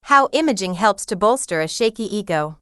How imaging helps to bolster a shaky ego.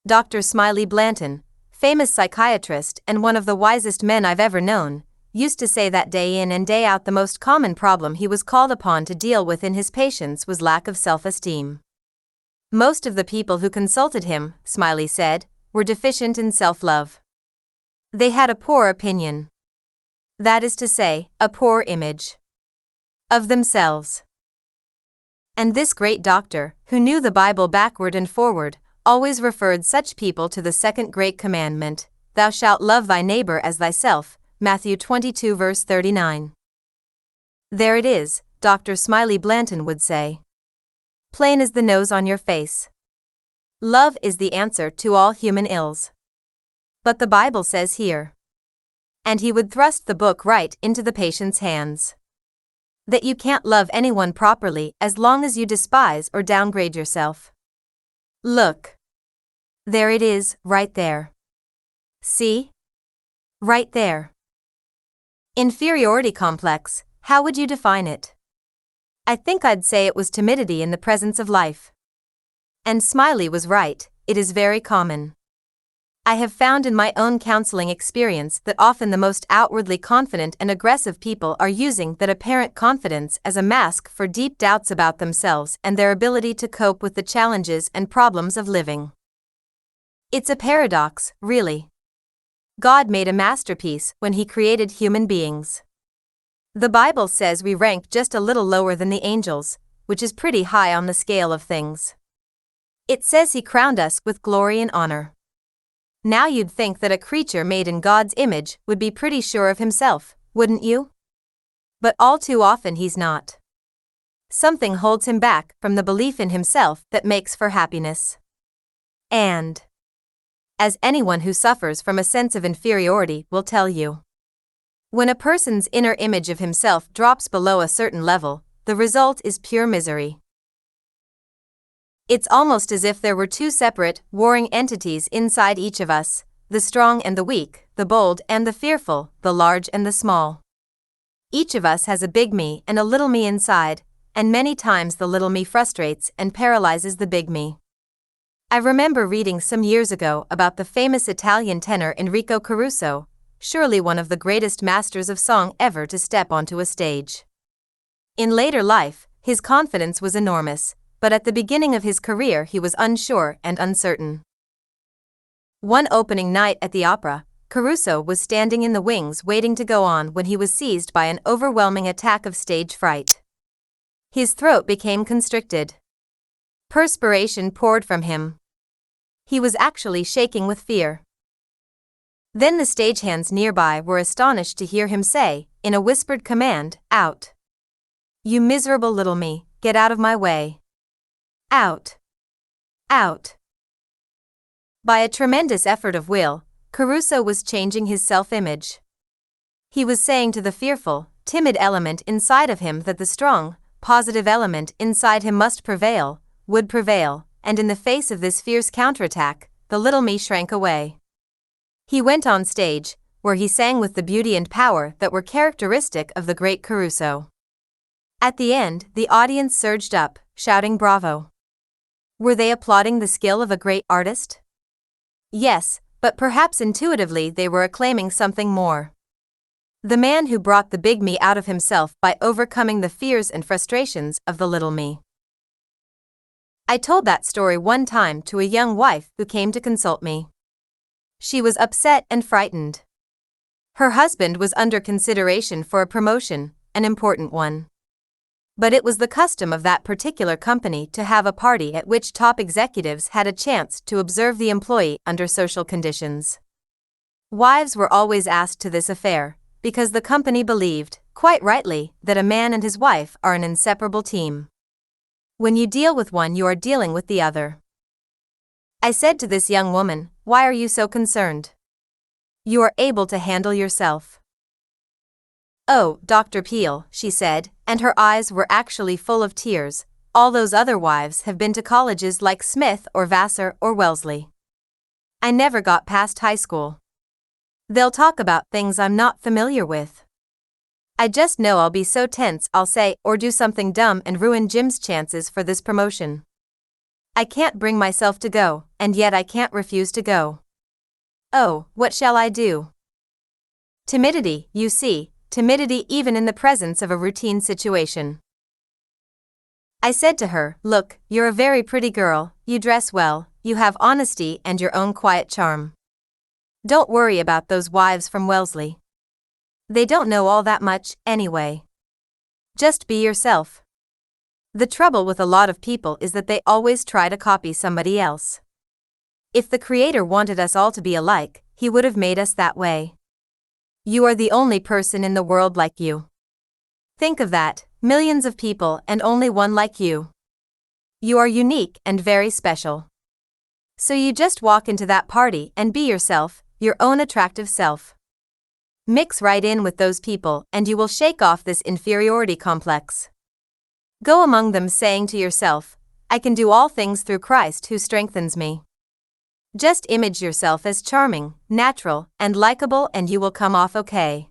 Dr. Smiley Blanton, famous psychiatrist and one of the wisest men I've ever known, used to say that day in and day out the most common problem he was called upon to deal with in his patients was lack of self-esteem. Most of the people who consulted him, Smiley said, were deficient in self-love. They had a poor opinion. That is to say, a poor image of themselves. And this great doctor, who knew the Bible backward and forward, always referred such people to the second great commandment, "Thou shalt love thy neighbor as thyself," Matthew 22 verse 39. There it is, Dr. Smiley Blanton would say. Plain as the nose on your face. Love is the answer to all human ills. But the Bible says here. And he would thrust the book right into the patient's hands. That you can't love anyone properly as long as you despise or downgrade yourself. Look. There it is, right there. See? Right there. Inferiority complex, how would you define it? I think I'd say it was timidity in the presence of life. And Smiley was right, it is very common. I have found in my own counseling experience that often the most outwardly confident and aggressive people are using that apparent confidence as a mask for deep doubts about themselves and their ability to cope with the challenges and problems of living. It's a paradox, really. God made a masterpiece when He created human beings. The Bible says we rank just a little lower than the angels, which is pretty high on the scale of things. It says He crowned us with glory and honor. Now you'd think that a creature made in God's image would be pretty sure of himself, wouldn't you? But all too often he's not. Something holds him back from the belief in himself that makes for happiness. And, as anyone who suffers from a sense of inferiority will tell you, when a person's inner image of himself drops below a certain level, the result is pure misery. It's almost as if there were two separate, warring entities inside each of us, the strong and the weak, the bold and the fearful, the large and the small. Each of us has a big me and a little me inside, and many times the little me frustrates and paralyzes the big me. I remember reading some years ago about the famous Italian tenor Enrico Caruso, surely one of the greatest masters of song ever to step onto a stage. In later life, his confidence was enormous, but at the beginning of his career he was unsure and uncertain. One opening night at the opera, Caruso was standing in the wings waiting to go on when he was seized by an overwhelming attack of stage fright. His throat became constricted. Perspiration poured from him. He was actually shaking with fear. Then the stagehands nearby were astonished to hear him say, in a whispered command, "Out. You miserable little me, get out of my way. Out. Out." By a tremendous effort of will, Caruso was changing his self-image. He was saying to the fearful, timid element inside of him that the strong, positive element inside him must prevail, would prevail, and in the face of this fierce counterattack, the little me shrank away. He went on stage, where he sang with the beauty and power that were characteristic of the great Caruso. At the end, the audience surged up, shouting bravo. Were they applauding the skill of a great artist? Yes, but perhaps intuitively they were acclaiming something more. The man who brought the big me out of himself by overcoming the fears and frustrations of the little me. I told that story one time to a young wife who came to consult me. She was upset and frightened. Her husband was under consideration for a promotion, an important one. But it was the custom of that particular company to have a party at which top executives had a chance to observe the employee under social conditions. Wives were always asked to this affair, because the company believed, quite rightly, that a man and his wife are an inseparable team. When you deal with one, you are dealing with the other. I said to this young woman, "Why are you so concerned? You are able to handle yourself." "Oh, Dr. Peale," she said, and her eyes were actually full of tears, "all those other wives have been to colleges like Smith or Vassar or Wellesley. I never got past high school. They'll talk about things I'm not familiar with. I just know I'll be so tense I'll say or do something dumb and ruin Jim's chances for this promotion. I can't bring myself to go, and yet I can't refuse to go. Oh, what shall I do? Timidity, you see, timidity even in the presence of a routine situation. I said to her, "Look, you're a very pretty girl, you dress well, you have honesty and your own quiet charm. Don't worry about those wives from Wellesley. They don't know all that much, anyway. Just be yourself." The trouble with a lot of people is that they always try to copy somebody else. If the Creator wanted us all to be alike, He would have made us that way. You are the only person in the world like you. Think of that, millions of people and only one like you. You are unique and very special. So you just walk into that party and be yourself, your own attractive self. Mix right in with those people and you will shake off this inferiority complex. Go among them saying to yourself, "I can do all things through Christ who strengthens me." Just image yourself as charming, natural, and likable and you will come off okay.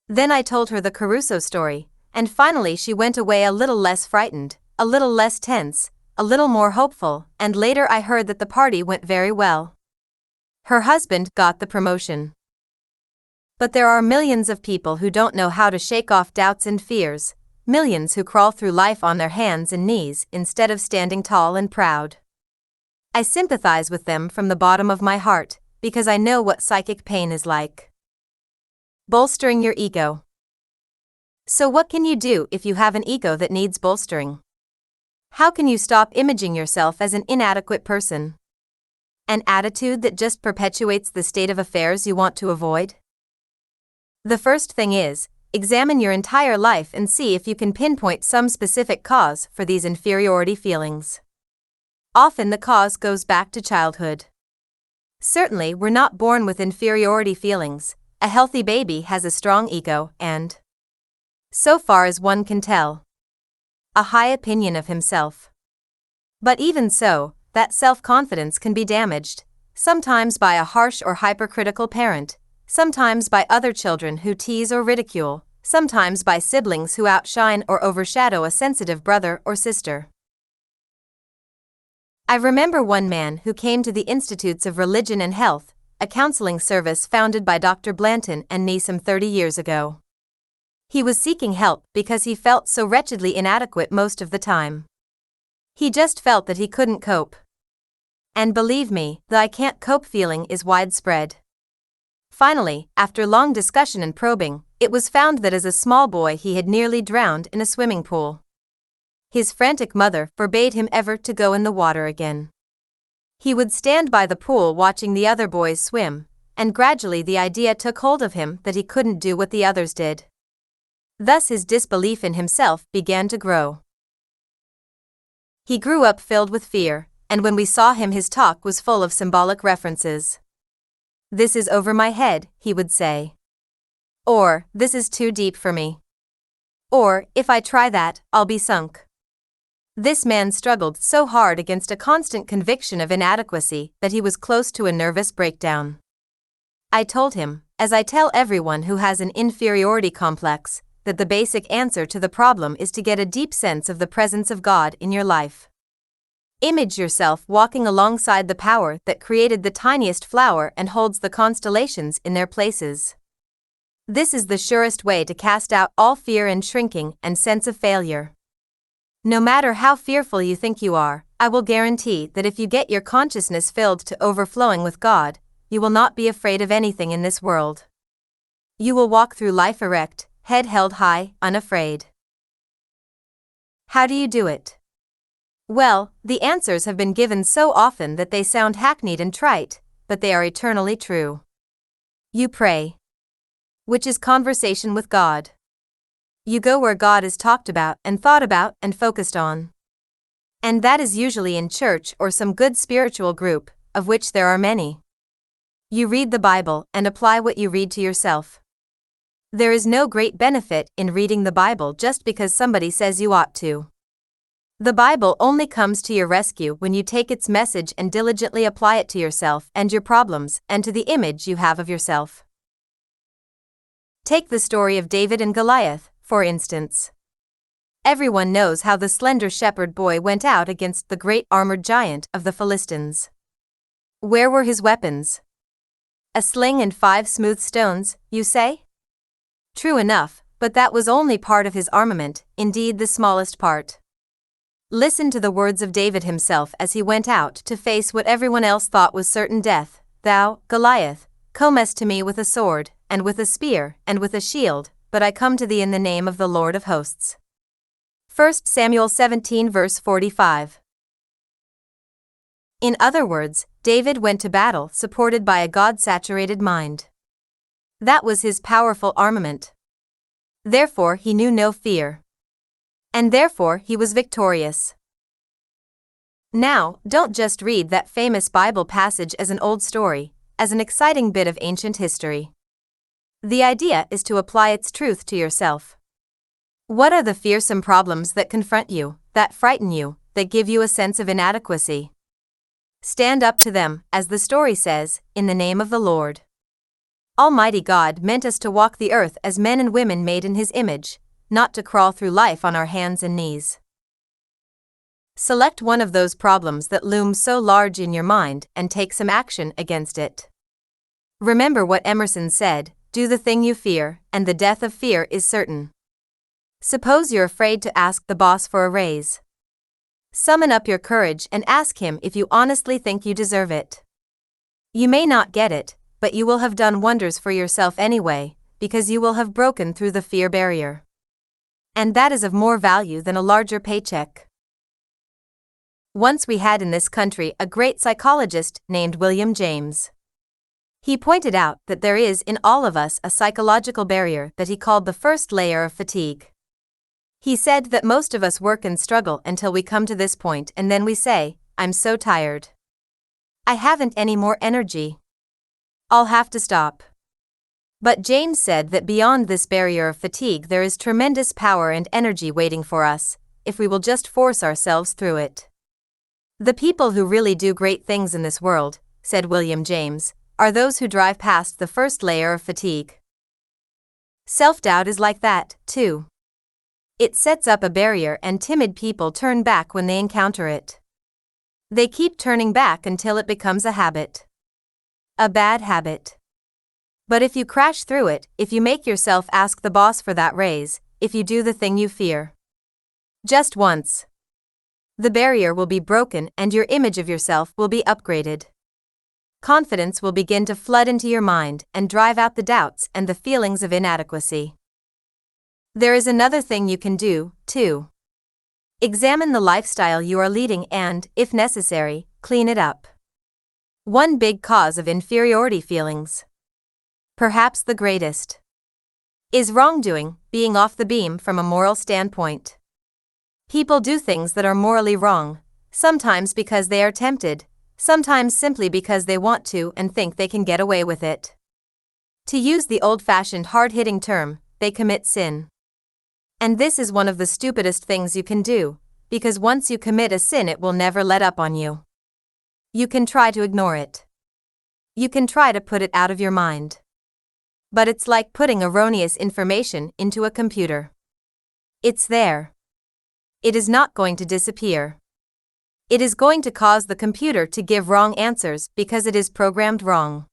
Then I told her the Caruso story, and finally she went away a little less frightened, a little less tense, a little more hopeful, and later I heard that the party went very well. Her husband got the promotion. But there are millions of people who don't know how to shake off doubts and fears, millions who crawl through life on their hands and knees instead of standing tall and proud. I sympathize with them from the bottom of my heart, because I know what psychic pain is like. Bolstering your ego. So what can you do if you have an ego that needs bolstering? How can you stop imaging yourself as an inadequate person? An attitude that just perpetuates the state of affairs you want to avoid? The first thing is, examine your entire life and see if you can pinpoint some specific cause for these inferiority feelings. Often the cause goes back to childhood. Certainly we're not born with inferiority feelings. A healthy baby has a strong ego and, so far as one can tell, a high opinion of himself. But even so, that self-confidence can be damaged, sometimes by a harsh or hypercritical parent, sometimes by other children who tease or ridicule, sometimes by siblings who outshine or overshadow a sensitive brother or sister. I remember one man who came to the Institutes of Religion and Health, a counseling service founded by Dr. Blanton and me some 30 years ago. He was seeking help because he felt so wretchedly inadequate most of the time. He just felt that he couldn't cope. And believe me, the "I can't cope" feeling is widespread. Finally, after long discussion and probing, it was found that as a small boy he had nearly drowned in a swimming pool. His frantic mother forbade him ever to go in the water again. He would stand by the pool watching the other boys swim, and gradually the idea took hold of him that he couldn't do what the others did. Thus his disbelief in himself began to grow. He grew up filled with fear, and when we saw him his talk was full of symbolic references. "This is over my head," he would say. Or, "This is too deep for me." Or, "If I try that, I'll be sunk." This man struggled so hard against a constant conviction of inadequacy that he was close to a nervous breakdown. I told him, as I tell everyone who has an inferiority complex, that the basic answer to the problem is to get a deep sense of the presence of God in your life. Image yourself walking alongside the power that created the tiniest flower and holds the constellations in their places. This is the surest way to cast out all fear and shrinking and sense of failure. No matter how fearful you think you are, I will guarantee that if you get your consciousness filled to overflowing with God, you will not be afraid of anything in this world. You will walk through life erect, head held high, unafraid. How do you do it? Well, the answers have been given so often that they sound hackneyed and trite, but they are eternally true. You pray, which is conversation with God. You go where God is talked about and thought about and focused on. And that is usually in church or some good spiritual group, of which there are many. You read the Bible and apply what you read to yourself. There is no great benefit in reading the Bible just because somebody says you ought to. The Bible only comes to your rescue when you take its message and diligently apply it to yourself and your problems and to the image you have of yourself. Take the story of David and Goliath, for instance. Everyone knows how the slender shepherd boy went out against the great armored giant of the Philistines. Where were his weapons? A sling and 5 smooth stones, you say? True enough, but that was only part of his armament, indeed the smallest part. Listen to the words of David himself as he went out to face what everyone else thought was certain death. Thou, Goliath, comest to me with a sword, and with a spear, and with a shield, but I come to thee in the name of the Lord of hosts. 1 Samuel 17 verse 45. In other words, David went to battle supported by a God-saturated mind. That was his powerful armament. Therefore he knew no fear. And therefore he was victorious. Now, don't just read that famous Bible passage as an old story, as an exciting bit of ancient history. The idea is to apply its truth to yourself. What are the fearsome problems that confront you, that frighten you, that give you a sense of inadequacy? Stand up to them, as the story says, in the name of the Lord. Almighty God meant us to walk the earth as men and women made in His image, not to crawl through life on our hands and knees. Select one of those problems that looms so large in your mind and take some action against it. Remember what Emerson said, do the thing you fear, and the death of fear is certain. Suppose you're afraid to ask the boss for a raise. Summon up your courage and ask him if you honestly think you deserve it. You may not get it, but you will have done wonders for yourself anyway, because you will have broken through the fear barrier. And that is of more value than a larger paycheck. Once we had in this country a great psychologist named William James. He pointed out that there is in all of us a psychological barrier that he called the first layer of fatigue. He said that most of us work and struggle until we come to this point and then we say, I'm so tired. I haven't any more energy. I'll have to stop. But James said that beyond this barrier of fatigue there is tremendous power and energy waiting for us, if we will just force ourselves through it. The people who really do great things in this world, said William James, are those who drive past the first layer of fatigue. Self-doubt is like that, too. It sets up a barrier and timid people turn back when they encounter it. They keep turning back until it becomes a habit. A bad habit. But if you crash through it, if you make yourself ask the boss for that raise, if you do the thing you fear, just once, the barrier will be broken and your image of yourself will be upgraded. Confidence will begin to flood into your mind and drive out the doubts and the feelings of inadequacy. There is another thing you can do, too. Examine the lifestyle you are leading and, if necessary, clean it up. One big cause of inferiority feelings, perhaps the greatest, is wrongdoing, being off the beam from a moral standpoint. People do things that are morally wrong, sometimes because they are tempted, sometimes simply because they want to and think they can get away with it. To use the old-fashioned hard-hitting term, they commit sin. And this is one of the stupidest things you can do, because once you commit a sin it will never let up on you. You can try to ignore it. You can try to put it out of your mind. But it's like putting erroneous information into a computer. It's there. It is not going to disappear. It is going to cause the computer to give wrong answers because it is programmed wrong.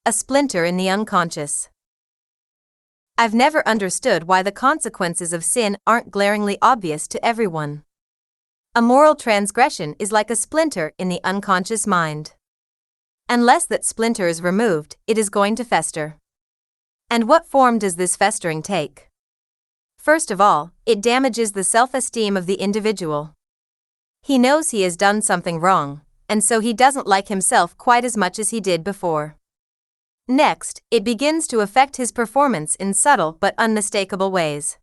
A splinter in the unconscious. I've never understood why the consequences of sin aren't glaringly obvious to everyone. A moral transgression is like a splinter in the unconscious mind. Unless that splinter is removed, it is going to fester. And what form does this festering take? First of all, it damages the self-esteem of the individual. He knows he has done something wrong, and so he doesn't like himself quite as much as he did before. Next, it begins to affect his performance in subtle but unmistakable ways.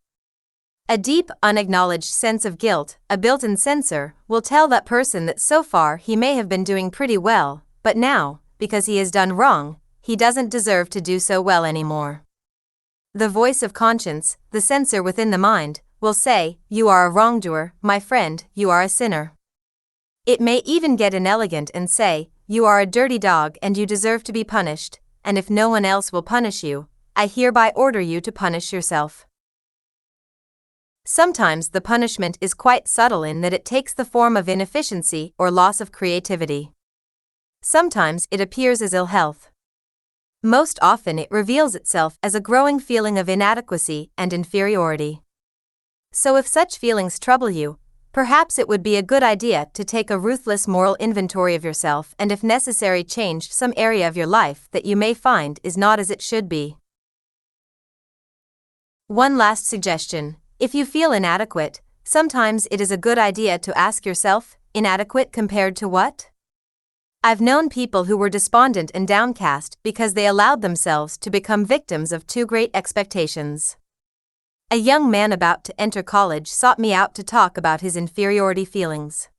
A deep, unacknowledged sense of guilt, a built-in censor, will tell that person that so far he may have been doing pretty well, but now, because he has done wrong, he doesn't deserve to do so well anymore. The voice of conscience, the censor within the mind, will say, "You are a wrongdoer, my friend, you are a sinner." It may even get inelegant and say, "You are a dirty dog and you deserve to be punished, and if no one else will punish you, I hereby order you to punish yourself. Sometimes the punishment is quite subtle in that it takes the form of inefficiency or loss of creativity. Sometimes it appears as ill health. Most often it reveals itself as a growing feeling of inadequacy and inferiority. So if such feelings trouble you, perhaps it would be a good idea to take a ruthless moral inventory of yourself and if necessary change some area of your life that you may find is not as it should be. One last suggestion: if you feel inadequate, sometimes it is a good idea to ask yourself, inadequate compared to what? I've known people who were despondent and downcast because they allowed themselves to become victims of too great expectations. A young man about to enter college sought me out to talk about his inferiority feelings.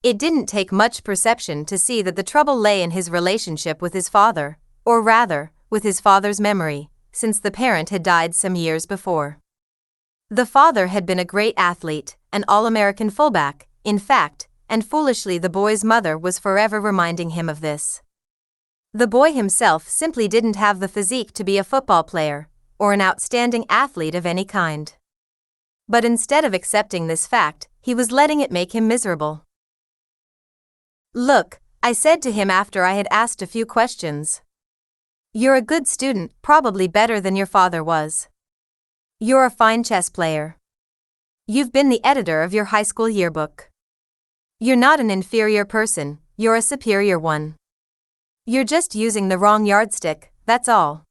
It didn't take much perception to see that the trouble lay in his relationship with his father, or rather, with his father's memory, since the parent had died some years before. The father had been a great athlete, an All-American fullback, in fact, and foolishly the boy's mother was forever reminding him of this. The boy himself simply didn't have the physique to be a football player, or an outstanding athlete of any kind. But instead of accepting this fact, he was letting it make him miserable. "Look," I said to him after I had asked a few questions. "You're a good student, probably better than your father was. You're a fine chess player. You've been the editor of your high school yearbook. You're not an inferior person, you're a superior one. You're just using the wrong yardstick, that's all.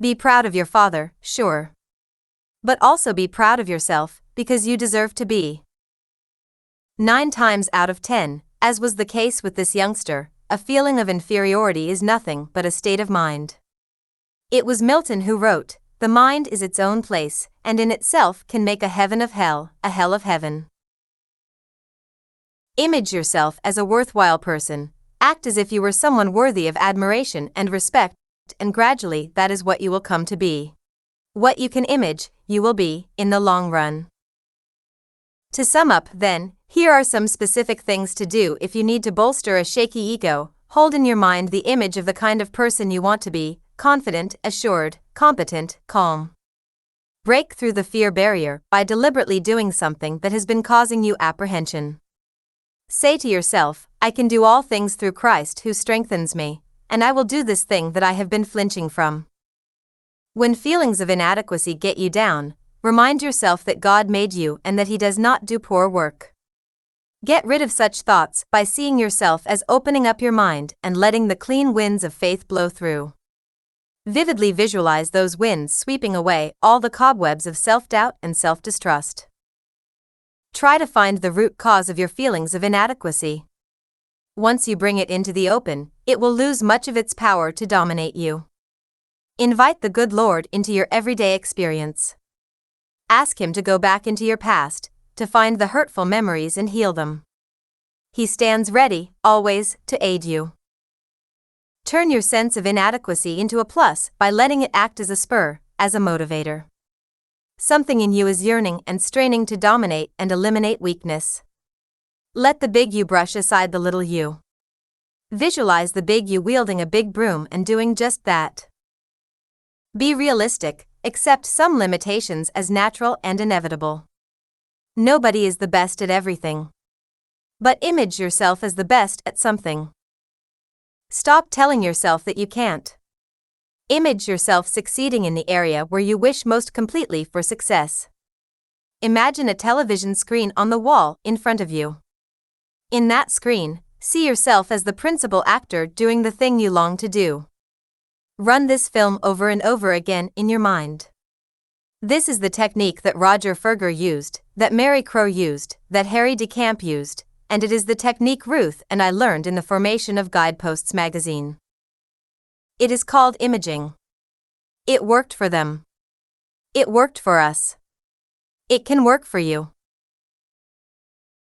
Be proud of your father, sure. But also be proud of yourself, because you deserve to be." 9 times out of 10, as was the case with this youngster, a feeling of inferiority is nothing but a state of mind. It was Milton who wrote, "The mind is its own place, and in itself can make a heaven of hell, a hell of heaven." Image yourself as a worthwhile person, act as if you were someone worthy of admiration and respect, and gradually that is what you will come to be. What you can image, you will be, in the long run. To sum up, then, here are some specific things to do if you need to bolster a shaky ego. Hold in your mind the image of the kind of person you want to be: confident, assured, competent, calm. Break through the fear barrier by deliberately doing something that has been causing you apprehension. Say to yourself, "I can do all things through Christ who strengthens me, and I will do this thing that I have been flinching from." When feelings of inadequacy get you down, remind yourself that God made you and that He does not do poor work. Get rid of such thoughts by seeing yourself as opening up your mind and letting the clean winds of faith blow through. Vividly visualize those winds sweeping away all the cobwebs of self-doubt and self-distrust. Try to find the root cause of your feelings of inadequacy. Once you bring it into the open, it will lose much of its power to dominate you. Invite the good Lord into your everyday experience. Ask Him to go back into your past, to find the hurtful memories and heal them. He stands ready, always, to aid you. Turn your sense of inadequacy into a plus by letting it act as a spur, as a motivator. Something in you is yearning and straining to dominate and eliminate weakness. Let the big you brush aside the little you. Visualize the big you wielding a big broom and doing just that. Be realistic, accept some limitations as natural and inevitable. Nobody is the best at everything. But image yourself as the best at something. Stop telling yourself that you can't. Image yourself succeeding in the area where you wish most completely for success. Imagine a television screen on the wall in front of you. In that screen, see yourself as the principal actor doing the thing you long to do. Run this film over and over again in your mind. This is the technique that Roger Furger used, that Mary Crow used, that Harry DeCamp used, and it is the technique Ruth and I learned in the formation of Guideposts magazine. It is called imaging. It worked for them. It worked for us. It can work for you.